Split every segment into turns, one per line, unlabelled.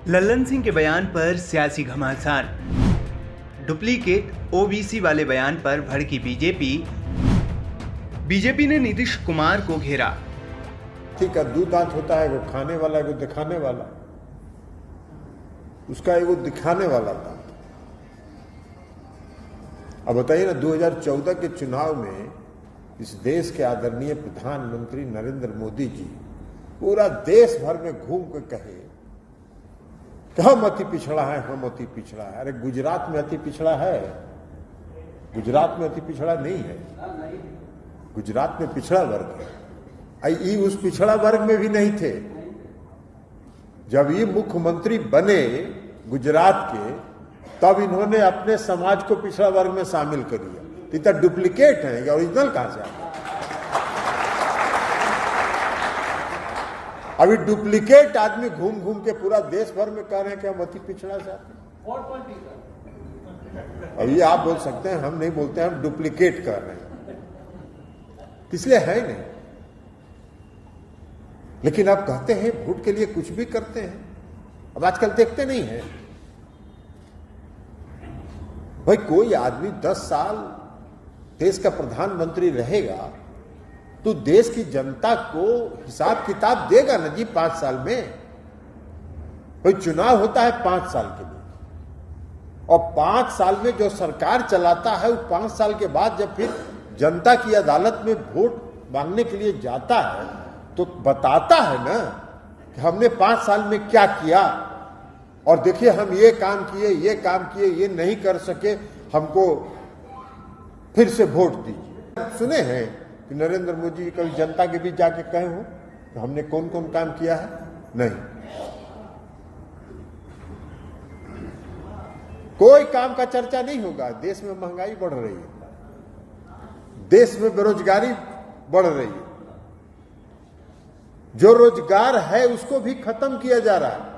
लल्लन सिंह के बयान पर सियासी घमासान। डुप्लीकेट ओबीसी वाले बयान पर भड़की बीजेपी ने नीतीश कुमार को घेरा।
ठीक है, दो दांत होता है, एगो खाने वाला एगो दिखाने वाला। उसका एगो दिखाने वाला दांत। अब बताइए ना, 2014 के चुनाव में इस देश के आदरणीय प्रधानमंत्री नरेंद्र मोदी जी पूरा देश भर में घूम के कहे कि हम अति पिछड़ा है, हम अति पिछड़ा है। अरे गुजरात में अति पिछड़ा है? गुजरात में अति पिछड़ा नहीं है, गुजरात में पिछड़ा वर्ग है। ये उस पिछड़ा वर्ग में भी नहीं थे। जब ये मुख्यमंत्री बने गुजरात के, तब इन्होंने अपने समाज को पिछड़ा वर्ग में शामिल कर लिया। इतना डुप्लीकेट है, या ओरिजिनल कहां से आया? अभी डुप्लीकेट आदमी घूम घूम के पूरा देश भर में कह रहे हैं कि हम अति पिछड़ा चाहते हैं। अभी आप बोल सकते हैं, हम नहीं बोलते हैं, हम डुप्लीकेट कर रहे हैं, इसलिए है नहीं। लेकिन आप कहते हैं वोट के लिए कुछ भी करते हैं। अब आजकल देखते नहीं है भाई, कोई आदमी 10 साल देश का प्रधानमंत्री रहेगा तो देश की जनता को हिसाब किताब देगा ना जी। 5 साल में कोई चुनाव होता है 5 साल के लिए, और 5 साल में जो सरकार चलाता है वो 5 साल के बाद जब फिर जनता की अदालत में वोट मांगने के लिए जाता है तो बताता है ना कि हमने 5 साल में क्या किया, और देखिए हम ये काम किए, ये काम किए, ये नहीं कर सके, हमको फिर से वोट दीजिए। सुने हैं कि नरेंद्र मोदी जी कभी जनता के बीच जाके कहे हो तो हमने कौन कौन काम किया है? नहीं, कोई काम का चर्चा नहीं होगा। देश में महंगाई बढ़ रही है, देश में बेरोजगारी बढ़ रही है, जो रोजगार है उसको भी खत्म किया जा रहा है।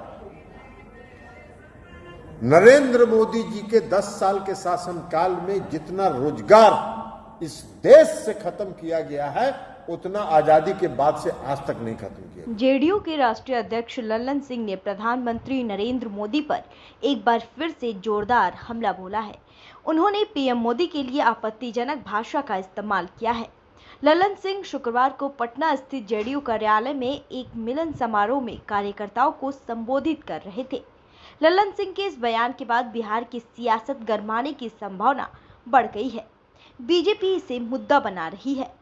नरेंद्र मोदी जी के 10 साल के शासनकाल में जितना रोजगार इस देश से खत्म किया गया है, उतना आजादी के बाद से आज तक नहीं खत्म किया।
जेडीयू के राष्ट्रीय अध्यक्ष लल्लन सिंह ने प्रधानमंत्री नरेंद्र मोदी पर एक बार फिर से जोरदार हमला बोला है। उन्होंने पीएम मोदी के लिए आपत्तिजनक भाषा का इस्तेमाल किया है। लल्लन सिंह शुक्रवार को पटना स्थित जेडीयू कार्यालय में एक मिलन समारोह में कार्यकर्ताओं को संबोधित कर रहे थे। लल्लन सिंह के इस बयान के बाद बिहार की सियासत गरमाने की संभावना बढ़ गई है। बीजेपी इसे मुद्दा बना रही है।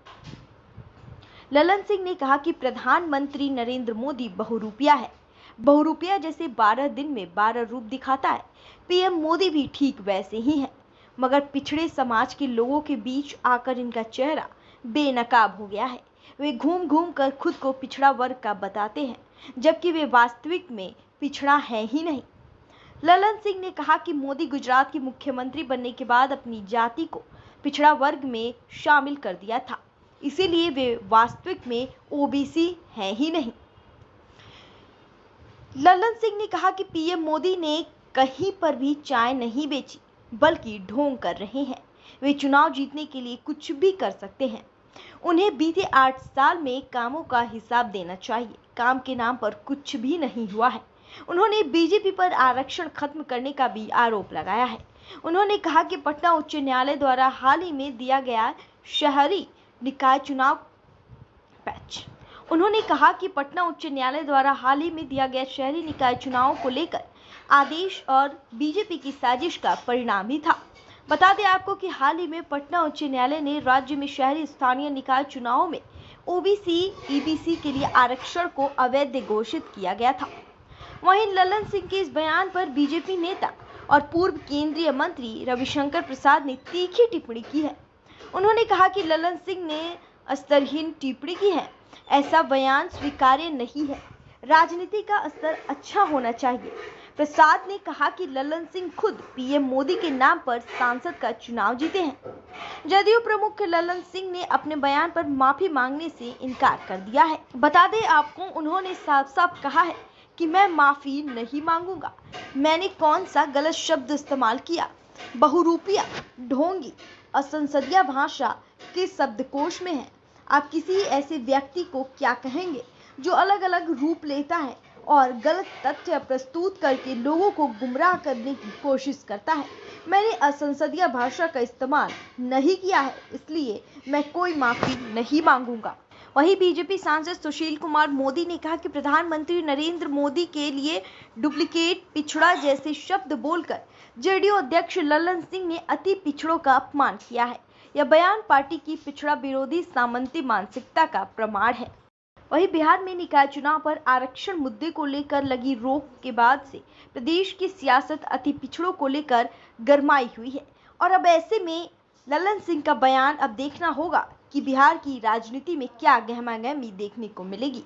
लल्लन सिंह ने कहा कि प्रधानमंत्री नरेंद्र मोदी बहुरूपिया है। बहुरूपिया जैसे 12 दिन में 12 रूप दिखाता है, पीएम मोदी भी ठीक वैसे ही हैं। मगर पिछड़े समाज के लोगों के बीच आकर इनका चेहरा बेनकाब हो गया है। वे घूम घूम कर खुद को पिछड़ा वर्ग का बताते हैं, जबकि वे वास्तविक में पिछड़ा है ही नहीं। लल्लन सिंह ने कहा कि मोदी गुजरात के मुख्यमंत्री बनने के बाद अपनी जाति को पिछड़ा वर्ग में शामिल कर दिया था, इसीलिए वे वास्तविक में ओबीसी हैं ही नहीं। लल्लन सिंह ने कहा कि पीएम मोदी ने कहीं पर भी चाय नहीं बेची, बल्कि ढोंग कर रहे हैं। वे चुनाव जीतने के लिए कुछ भी कर सकते हैं। उन्हें बीते 8 साल में कामों का हिसाब देना चाहिए। काम के नाम पर कुछ भी नहीं हुआ है। उन्होंने बीजेपी पर आरक्षण खत्म करने का भी आरोप लगाया है। उन्होंने कहा कि पटना उच्च न्यायालय द्वारा हाल ही में दिया गया शहरी निकाय चुनाव उन्होंने कहा कि पटना उच्च न्यायालय द्वारा हाल ही में दिया गया शहरी निकाय चुनावों को लेकर आदेश और बीजेपी की साजिश का परिणाम ही था। बता दें आपको कि हाल ही में पटना उच्च न्यायालय ने राज्य में शहरी स्थानीय निकाय चुनावों में ओबीसी ईबीसी के लिए आरक्षण को अवैध घोषित किया गया था। वहीं लल्लन सिंह के इस बयान पर बीजेपी नेता और पूर्व केंद्रीय मंत्री रविशंकर प्रसाद ने तीखी टिप्पणी की है। उन्होंने कहा कि लल्लन सिंह ने स्तरहीन टिप्पणी की है। ऐसा बयान स्वीकार्य नहीं है। राजनीति का स्तर अच्छा होना चाहिए। प्रसाद ने कहा कि लल्लन सिंह खुद पीएम मोदी के नाम पर सांसद का चुनाव जीते हैं। जदयू प्रमुख लल्लन सिंह ने अपने बयान पर माफी मांगने से इनकार कर दिया है। बता दें आपको, उन्होंने साफ साफ कहा है कि मैं माफी नहीं मांगूंगा। मैंने कौन सा गलत शब्द इस्तेमाल किया? बहुरूपिया, ढोंगी, असंसदीय भाषा किस शब्दकोश में है? आप किसी ऐसे व्यक्ति को क्या कहेंगे जो अलग अलग रूप लेता है और गलत तथ्य प्रस्तुत करके लोगों को गुमराह करने की कोशिश करता है। मैंने असंसदीय भाषा का इस्तेमाल नहीं किया है, इसलिए मैं कोई माफी नहीं मांगूंगा। वहीं बीजेपी सांसद सुशील कुमार मोदी ने कहा कि प्रधानमंत्री नरेंद्र मोदी के लिए डुप्लीकेट, पिछड़ा जैसे शब्द बोलकर जेडीयू अध्यक्ष लल्लन सिंह ने अति पिछड़ों का अपमान किया है। यह बयान पार्टी की पिछड़ा विरोधी सामंती मानसिकता का प्रमाण है। वहीं बिहार में निकाय चुनाव पर आरक्षण मुद्दे को लेकर लगी रोक के बाद से प्रदेश की सियासत अति पिछड़ों को लेकर गरमाई हुई है और अब ऐसे में लल्लन सिंह का बयान अब देखना होगा कि बिहार की राजनीति में क्या गहमागहमी देखने को मिलेगी।